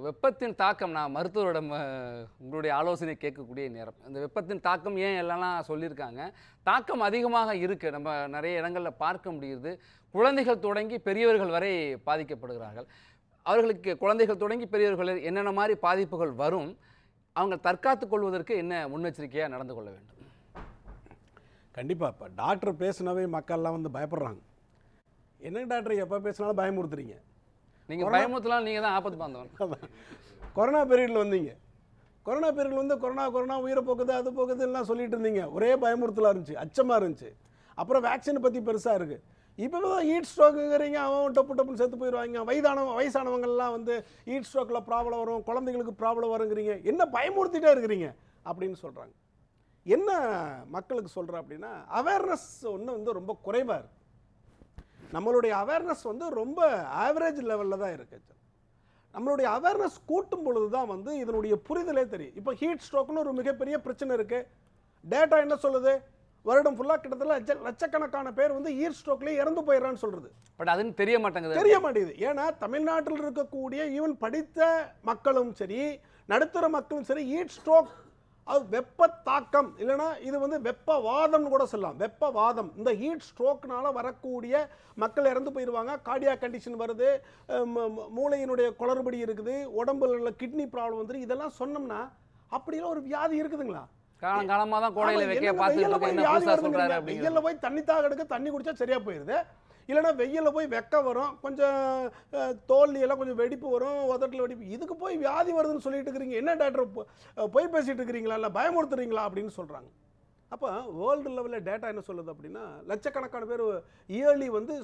வெப்பத்தின் தாக்கம் நான் மருத்துவரிடம் உங்களுடைய ஆலோசனை கேட்கக்கூடிய நேரம். இந்த வெப்பத்தின் தாக்கம் ஏன் எல்லாம் சொல்லியிருக்காங்க. தாக்கம் அதிகமாக இருக்குது, நம்ம நிறைய இடங்களில் பார்க்க முடியுது. குழந்தைகள் தொடங்கி பெரியவர்கள் வரை பாதிக்கப்படுகிறார்கள். அவர்களுக்கு குழந்தைகள் தொடங்கி பெரியவர்கள் என்னென்ன மாதிரி பாதிப்புகள் வரும், அவங்க தற்காத்து கொள்வதற்கு என்ன முன்னெச்சரிக்கையாக நடந்து கொள்ள வேண்டும்? கண்டிப்பாக இப்போ டாக்டர் பேசினாவே மக்கள்லாம் வந்து பயப்படுறாங்க. என்ன டாக்டர் எப்போ பேசினாலும் பயமுறுத்துறீங்க. நீங்கள் பயமுறுத்தலாம், நீங்கள் தான் ஆபத்து பாந்தவன். கொரோனா பீரியடில் வந்தீங்க, கொரோனா பீரியடில் வந்து கொரோனா உயிரை போக்குது அது போக்குதுலாம் சொல்லிட்டு இருந்தீங்க. ஒரே பயமுறுத்தலாக இருந்துச்சு, அச்சமாக இருந்துச்சு. அப்புறம் வேக்சினை பற்றி பெருசாக இருக்குது. இப்போ தான் ஹீட் ஸ்ட்ரோக்குங்கிறீங்க, அவன் டப்புன்னு செத்து போயிடுவாங்க. வயசானவங்கள்லாம் வந்து ஹீட் ஸ்ட்ரோக்கில் ப்ராப்ளம் வரும், குழந்தைங்களுக்கு ப்ராப்ளம் வருங்கிறீங்க. என்ன பயமுறுத்திட்டே இருக்கிறீங்க அப்படின்னு சொல்கிறாங்க. என்ன மக்களுக்கு சொல்கிறேன் அப்படின்னா, அவேர்னஸ் ஒன்று வந்து ரொம்ப குறைவாக இருக்குது. நம்மளுடைய அவேர்னஸ் வந்து ரொம்ப ஆவரேஜ் லெவலில் தான் இருக்குது. நம்மளுடைய அவேர்னஸ் கூட்டும் பொழுது தான் வந்து இதனுடைய புரிதலே தெரியும். இப்போ ஹீட் ஸ்ட்ரோக்னு ஒரு மிகப்பெரிய பிரச்சனை இருக்குது. டேட்டா என்ன சொல்லுது? வருடம் ஃபுல்லாக கிட்டத்தட்ட லட்சக்கணக்கான பேர் வந்து ஹீட் ஸ்ட்ரோக்லேயே இறந்து போயிடறான்னு சொல்கிறது. பட் அதுன்னு தெரிய மாட்டேங்குது. ஏன்னா தமிழ்நாட்டில் இருக்கக்கூடிய ஈவன் படித்த மக்களும் சரி, நடுத்தர மக்களும் சரி, ஹீட் ஸ்ட்ரோக் அது வெப்ப தாக்கம் இல்லைனா இது வந்து வெப்பவாதம்னு கூட சொல்லலாம். வெப்பவாதம், இந்த ஹீட் ஸ்ட்ரோக்னால வரக்கூடிய மக்கள் இறந்து போயிடுவாங்க. கார்டியாக் கண்டிஷன் வருது, மூளையினுடைய குளறுபடி இருக்குது, உடம்புல கிட்னி ப்ராப்ளம் வந்துரு. இதெல்லாம் சொன்னோம்னா அப்படிலாம் ஒரு வியாதி இருக்குதுங்களா? காலமாக தான் கோடையில் வைக்க பார்த்து வெயில்ல போய் தண்ணி தாக எடுக்க தண்ணி குடிச்சா சரியா போயிடுது. இல்லைன்னா வெயிலில் போய் வெக்க வரும், கொஞ்சம் தோல்லியெல்லாம் கொஞ்சம் வெடிப்பு வரும், உதட்டில் வெடிப்பு. இதுக்கு போய் வியாதி வருதுன்னு சொல்லிட்டு இருக்கிறீங்க. என்ன டாக்டர் போய் பேசிட்டு இருக்கிறீங்களா, இல்லை பயமுறுத்துறீங்களா அப்படின்னு சொல்கிறாங்க. அப்போ வேர்ல்டு லெவலில் டேட்டா என்ன சொல்லுது அப்படின்னா, லட்சக்கணக்கான பேர் இயர்லி வந்து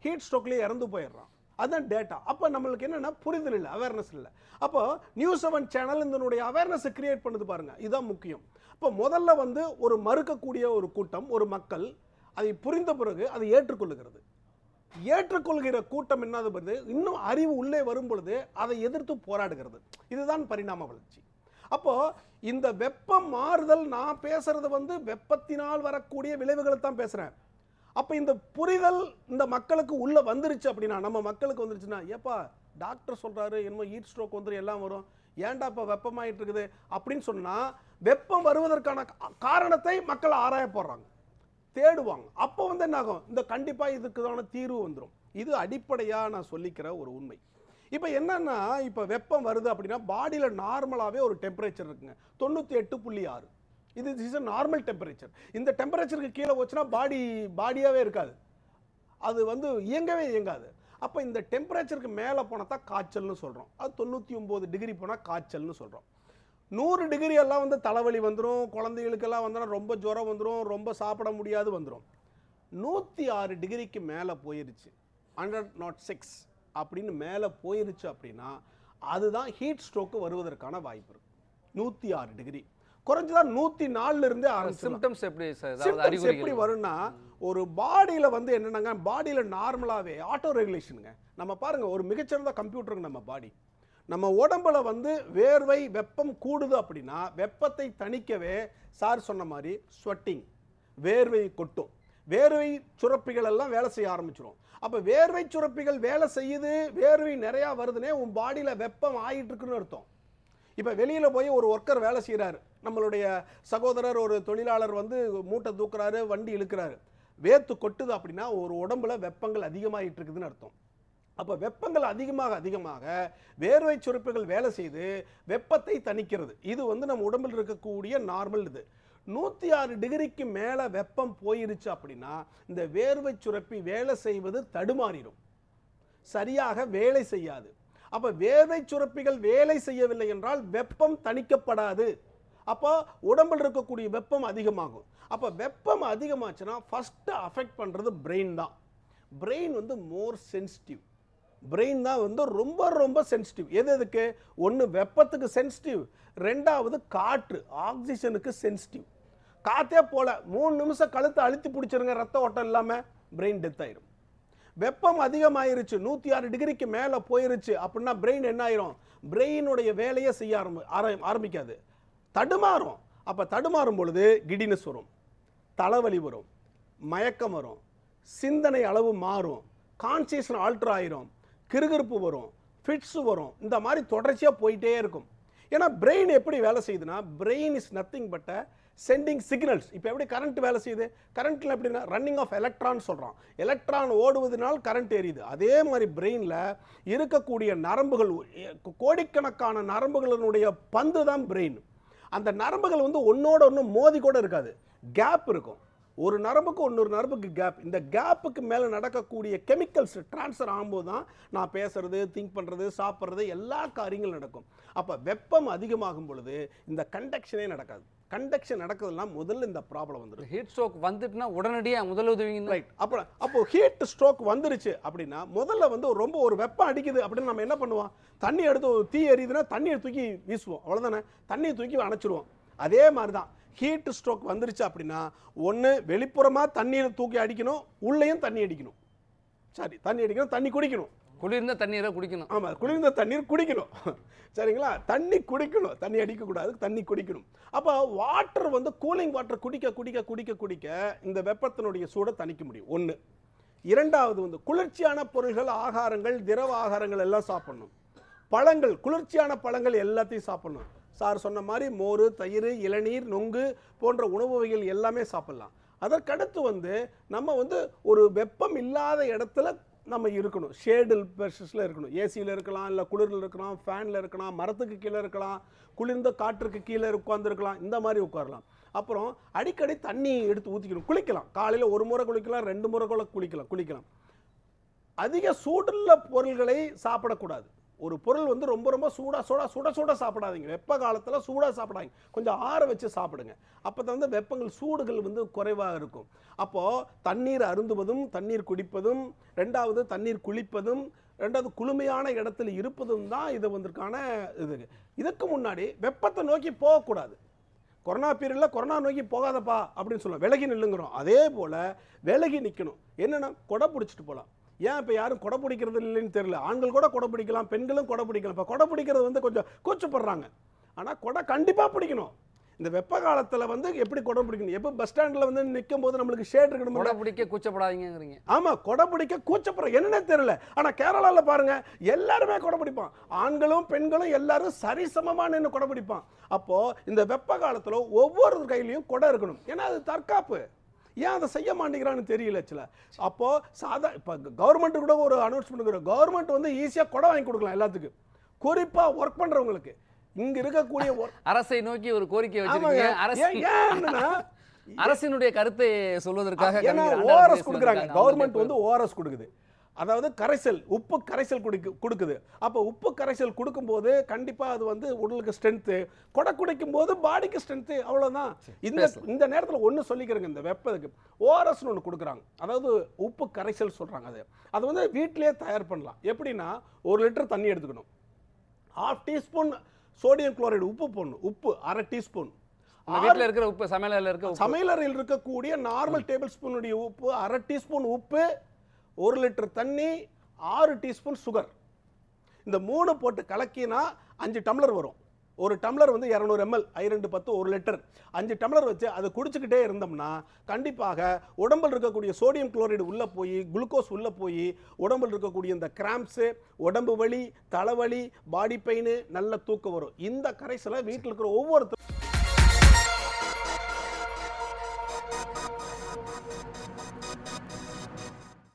ஹீட் ஸ்ட்ரோக்லேயே இறந்து போயிடுறான். அதுதான் டேட்டா. அப்போ நம்மளுக்கு என்னென்னா புரிதல் இல்லை, அவேர்னஸ் இல்லை. அப்போ நியூஸ் 7 சேனல் இதனுடைய அவேர்னஸை கிரியேட் பண்ணுது பாருங்க, இதுதான் முக்கியம். அப்போ முதல்ல வந்து ஒரு மறுக்கக்கூடிய ஒரு கூட்டம், ஒரு மக்கள் அதை புரிந்த பிறகு அதை ஏற்றுக்கொள்ளுகிறது. ஏற்றுக்கொள்கிற கூட்டம் என்னது வருது, இன்னும் அறிவு உள்ளே வரும் பொழுது அதை எதிர்த்து போராடுகிறது. இதுதான் பரிணாம வளர்ச்சி. அப்போ இந்த வெப்பம் மாறுதல், நான் பேசுறது வந்து வெப்பத்தினால் வரக்கூடிய விளைவுகளை தான் பேசுறேன். அப்போ இந்த புரிதல் இந்த மக்களுக்கு உள்ள வந்துருச்சு அப்படின்னா, நம்ம மக்களுக்கு வந்துருச்சுன்னா, ஏப்பா டாக்டர் சொல்றாரு என்னமோ ஹீட் ஸ்ட்ரோக் வந்துடும் எல்லாம் வரும், ஏன்டா இப்போ வெப்பமாயிட்டு இருக்குது அப்படின்னு சொன்னா, வெப்பம் வருவதற்கான காரணத்தை மக்கள் ஆராய போடுறாங்க, தேடுவாங்க. அப்போ வந்து என்ன ஆகும், இந்த கண்டிப்பா இதுக்கான தீர்வு வந்துடும். இது அடிப்படையா நான் சொல்லிக்கிற ஒரு உண்மை. இப்போ என்னன்னா, இப்போ வெப்பம் வருது அப்படின்னா பாடியில நார்மலாவே ஒரு டெம்பரேச்சர் இருக்குங்க, 98.6. இது இஸ் a நார்மல் டெம்பரேச்சர். இந்த டெம்பரேச்சருக்கு கீழே போச்சுன்னா பாடியாவே இருக்காது, அது வந்து இயங்கவே இயங்காது. அப்போ இந்த டெம்பரேச்சருக்கு மேலே போனால் தான் காய்ச்சல்னு சொல்கிறோம். அது 99 டிகிரி போனால் காய்ச்சல்னு சொல்கிறோம். 100 டிகிரி எல்லாம் வந்து தலைவலி வந்துடும், குழந்தைகளுக்கெல்லாம் வந்துடும், ரொம்ப ஜுரம் வந்துடும், ரொம்ப சாப்பிட முடியாது வந்துடும். 106 டிகிரிக்கு மேலே போயிருச்சு, 106 அப்படின்னு மேலே போயிருச்சு அப்படின்னா அதுதான் ஹீட் ஸ்ட்ரோக்கு வருவதற்கான வாய்ப்பு இருக்கு. 106 டிகிரி குறைஞ்சதான் 104 இருந்தே சிம்டம்ஸ் எப்படி வரும்னா, ஒரு பாடியில வந்து என்னன்னாங்க, பாடியில நார்மலாவே ஆட்டோ ரெகுலேஷனுங்க. நம்ம பாருங்க, ஒரு மிகச்சிறந்த கம்ப்யூட்டருங்க நம்ம பாடி. நம்ம உடம்புல வந்து வேர்வை வெப்பம் கூடுது அப்படின்னா வெப்பத்தை தணிக்கவே சார் சொன்ன மாதிரி ஸ்வெட்டிங், வேர்வை கொட்டும், வேர்வை சுரப்பிகள் எல்லாம் வேலை செய்ய ஆரம்பிச்சிடும். அப்போ வேர்வை சுரப்பிகள் வேலை செய்யுது, வேர்வை நிறையா வருதுன்னே உன் பாடியில் வெப்பம் ஆகிட்டு இருக்குன்னு அர்த்தம். இப்போ வெளியில் போய் ஒரு ஒர்க்கர் வேலை செய்கிறாரு, நம்மளுடைய சகோதரர் ஒரு தொழிலாளர் வந்து மூட்டை தூக்குறாரு, வண்டி இழுக்கிறாரு, வேர்த்து கொட்டுது அப்படின்னா ஒரு உடம்புல வெப்பங்கள் அதிகமாகிட்டு இருக்குதுன்னு அர்த்தம். அப்போ வெப்பங்கள் அதிகமாக வேர்வை சுரப்புகள் வேலை செய்து வெப்பத்தை தணிக்கிறது. இது வந்து நம்ம உடம்பில் இருக்கக்கூடிய நார்மல். இது 106 டிகிரிக்கு மேலே வெப்பம் போயிருச்சு அப்படின்னா இந்த வேர்வை சுரப்பி வேலை செய்வது தடுமாறிடும், சரியாக வேலை செய்யாது. அப்போ வேர்வை சுரப்பிகள் வேலை செய்யவில்லை என்றால் வெப்பம் தணிக்கப்படாது. அப்போ உடம்பில் இருக்கக்கூடிய வெப்பம் அதிகமாகும். அப்போ வெப்பம் அதிகமாச்சுன்னா ஃபர்ஸ்ட் அஃபெக்ட் பண்ணுறது பிரெயின் தான். பிரெயின் வந்து மோர் சென்சிட்டிவ். பிரெயின் தான் வந்து ரொம்ப ரொம்ப சென்சிட்டிவ். எதுக்கு? ஒன்று வெப்பத்துக்கு சென்சிட்டிவ், ரெண்டாவது காற்று ஆக்சிஜனுக்கு சென்சிட்டிவ். காற்றே போல 3 நிமிஷம் கழுத்தை அழுத்தி பிடிச்சிருங்க, ரத்த ஓட்டம் இல்லாமல் பிரெயின் டெத் ஆயிடும். வெப்பம் அதிகமாயிருச்சு, 106 டிகிரிக்கு மேலே போயிருச்சு அப்படின்னா பிரெயின் என்ன ஆயிரும், பிரெயினுடைய வேலையை செய்ய ஆரம்பிக்காது, தடுமாறும். அப்போ தடுமாறும் பொழுது கிடினஸ் வரும், தலைவலி வரும், மயக்கம் வரும், சிந்தனை அளவு மாறும், கான்சியஸ் ஆல்டர் ஆயிரும், கிறுகிறுப்பு வரும், ஃபிட்ஸ் வரும், இந்த மாதிரி தொடர்ச்சியாக போயிட்டே இருக்கும். ஏன்னா பிரெயின் எப்படி வேலை செய்யுதுன்னா, brain is nothing but sending signals. இப்போ எப்படி கரண்ட் வேலை செய்யுது, கரண்ட்டில் எப்படின்னா ரன்னிங் ஆஃப் எலக்ட்ரான் சொல்கிறோம், எலக்ட்ரான் ஓடுவதனால் கரண்ட் எரியுது. அதே மாதிரி பிரெயினில் இருக்கக்கூடிய நரம்புகள், கோடிக்கணக்கான நரம்புகளினுடைய பந்து தான் பிரெயின். அந்த நரம்புகள் வந்து ஒன்னோட ஒன்று மோதி கூட இருக்காது, கேப் இருக்கும். ஒரு நரம்புக்கு இன்னொரு நரம்புக்கு கேப். இந்த கேப்புக்கு மேலே நடக்கக்கூடிய கெமிக்கல்ஸ் ட்ரான்ஸ்ஃபர் ஆகும்போது தான் நான் பேசுறது, திங்க் பண்ணுறது, சாப்பிட்றது எல்லா காரியங்களும் நடக்கும். அப்போ வெப்பம் அதிகமாகும் பொழுது இந்த கண்டக்ஷனே நடக்காது. கண்டக்ஷன் நடக்கிறதுலாம் முதல்ல இந்த ப்ராப்ளம் வந்துடும். ஹீட் ஸ்ட்ரோக் வந்துட்டுனா உடனடியாக முதலுதவி. ரைட். அப்போ ஹீட் ஸ்ட்ரோக் வந்துருச்சு அப்படின்னா முதல்ல வந்து ரொம்ப ஒரு வெப்பம் அடிக்குது அப்படின்னு நம்ம என்ன பண்ணுவோம், தண்ணி எடுத்து தீ எரியுதுன்னா தண்ணியை தூக்கி வீசுவோம், அவ்வளோதானே, தண்ணியை தூக்கி அணைச்சிருவோம். அதே மாதிரி தான் ஹீட் ஸ்ட்ரோக் வந்துருச்சு அப்படின்னா ஒன்று வெளிப்புறமாக தண்ணியில் தூக்கி அடிக்கணும், உள்ளேயும் தண்ணி அடிக்கணும். சரி, தண்ணி அடிக்கணும், தண்ணி குடிக்கணும், குளிர்ந்த தண்ணீரை குடிக்கணும். ஆமாம், குளிர்ந்த தண்ணீர் குடிக்கணும். சரிங்களா, தண்ணி குடிக்கணும், தண்ணி அடிக்கக்கூடாது, தண்ணி குடிக்கணும். அப்போ வாட்டர் வந்து கூலிங் வாட்டர் குடிக்க குடிக்க குடிக்க குடிக்க இந்த வெப்பத்தினுடைய சூடை தணிக்க முடியும். ஒன்று. இரண்டாவது வந்து குளிர்ச்சியான பொருள்கள், ஆகாரங்கள், திரவ ஆகாரங்கள் எல்லாம் சாப்பிடணும். பழங்கள், குளிர்ச்சியான பழங்கள் எல்லாத்தையும் சாப்பிடணும். சார் சொன்ன மாதிரி மோர், தயிர், இளநீர், நொங்கு போன்ற உணவு வகைகள் எல்லாமே சாப்பிடலாம். அதற்கடுத்து வந்து நம்ம வந்து ஒரு வெப்பம் இல்லாத இடத்துல நம்ம இருக்கணும், ஷேடில் பெர்ஸில் இருக்கணும். ஏசியில் இருக்கலாம், இல்லை குளிரில் இருக்கலாம், ஃபேனில் இருக்கலாம், மரத்துக்கு கீழே இருக்கலாம், குளிர்ந்த காற்றுக்கு கீழே உட்காந்துருக்கலாம், இந்த மாதிரி உட்காரலாம். அப்புறம் அடிக்கடி தண்ணி எடுத்து ஊற்றிக்கணும். குளிக்கலாம், காலையில் ஒரு முறை குளிக்கலாம், 2 முறை கூட குளிக்கலாம். அதிக சூடுள்ள பொருள்களை சாப்பிடக்கூடாது. ஒரு பொருள் வந்து ரொம்ப ரொம்ப சூடாக சாப்பிடாதீங்க. வெப்ப காலத்தில் சூடாக சாப்பிடாதீங்க, கொஞ்சம் ஆற வச்சு சாப்பிடுங்க. அப்போ தான் வந்து வெப்பங்கள், சூடுகள் வந்து குறைவாக இருக்கும். அப்போது தண்ணீர் அருந்துவதும், தண்ணீர் குடிப்பதும், ரெண்டாவது தண்ணீர் குளிப்பதும், ரெண்டாவது குளுமையான இடத்துல இருப்பதும் தான் இது வந்திருக்கான இது. இதுக்கு முன்னாடி வெப்பத்தை நோக்கி போகக்கூடாது. கொரோனா பீரியடில் கொரோனா நோக்கி போகாதப்பா அப்படின்னு சொல்லுவோம், விலகி நில்லுங்கிறோம். அதே போல் விலகி நிற்கணும். என்னென்னா கொடை பிடிச்சிட்டு போகலாம். ஏன் இப்போ யாரும் கொடை பிடிக்கிறது இல்லைன்னு தெரியல. ஆண்கள் கூட கொடை பிடிக்கலாம், பெண்களும் கொடை பிடிக்கலாம். இப்போ கொடை பிடிக்கிறது வந்து கொஞ்சம் கூச்சப்படுறாங்க. ஆனால் கொடை கண்டிப்பாக பிடிக்கணும். இந்த வெப்ப காலத்தில் வந்து எப்படி கொடை பிடிக்கணும், எப்போ பஸ் ஸ்டாண்டில் வந்து நிற்கும் போது நம்மளுக்கு ஷேட் இருக்கணும். கொடை பிடிக்க கூச்சப்படாதீங்கிறீங்க. ஆமாம், கொடை பிடிக்க கூச்சப்படுறோம், என்னன்னே தெரியல. ஆனால் கேரளாவில் பாருங்க, எல்லாருமே கொடை பிடிப்பான். ஆண்களும் பெண்களும் எல்லாரும் சரிசமமாக நின்று கொடை பிடிப்பான். அப்போது இந்த வெப்ப காலத்தில் ஒவ்வொரு கையிலையும் கொடை இருக்கணும். ஏன்னா அது தற்காப்பு. ஏன் அதை செய்ய மாட்டேங்கிறான்னு தெரியல. அப்போ இப்போ கவர்மெண்ட் கூட ஒரு அனௌன்ஸ்மெண்ட் கொடுக்குறோம். கவர்மெண்ட் வந்து ஈஸியாக கொடை வாங்கி கொடுக்கலாம் எல்லாத்துக்கும், குறிப்பாக ஒர்க் பண்ணுறவங்களுக்கு. இங்க இருக்கக்கூடிய அரசை நோக்கி ஒரு கோரிக்கை வச்சிருக்கீங்க. அரசினுடைய கருத்தை சொல்வதற்காக ஓஆர்எஸ் கொடுக்குறாங்க. கவர்மெண்ட் வந்து ஓஆர்எஸ் கொடுக்குது, அதாவது கரைசல், உப்பு கரைசல் கொடுக்குது. அப்போ உப்பு கரைசல் கொடுக்கும்போது கண்டிப்பாக அது வந்து உடலுக்கு ஸ்ட்ரென்த்து, கொடை குடிக்கும் போது பாடிக்கு ஸ்ட்ரென்த்து, அவ்வளோதான். இந்த நேரத்தில் ஒன்று சொல்லிக்கிறேங்க, இந்த வெப்பத்துக்கு ஓஆர்எஸ்னு ஒன்று கொடுக்குறாங்க, அதாவது உப்பு கரைசல் சொல்கிறாங்க. அது வந்து வீட்டிலே தயார் பண்ணலாம். எப்படின்னா 1 லிட்டர் தண்ணி எடுத்துக்கணும், 1/2 டீஸ்பூன் சோடியம் குளோரைடு உப்பு போடணும், உப்பு 1/2 டீஸ்பூன். வீட்டில் இருக்கிற உப்பு, சமையலறையில் இருக்கக்கூடிய நார்மல் டேபிள் ஸ்பூனுடைய உப்பு, 1/2 டீஸ்பூன் உப்பு, 1 லிட்டர் தண்ணி, 6 டீஸ்பூன் சுகர். இந்த 3 போட்டு கலக்கினா 5 டம்ளர் வரும். ஒரு டம்ளர் வந்து 200 ml, 2 10 1 லிட்டர், 5 டம்ளர் வச்சு அதை குடிச்சுக்கிட்டே இருந்தோம்னா கண்டிப்பாக உடம்பில் இருக்கக்கூடிய சோடியம் குளோரைடு உள்ளே போய், குளுக்கோஸ் உள்ளே போய், உடம்பில் இருக்கக்கூடிய இந்த கிராம்ப்ஸு, உடம்பு வலி, தலைவலி, பாடி பெயின், நல்ல தூக்கம் வரும். இந்த கரைசலை வீட்டில் இருக்கிற ஒவ்வொருத்தரும்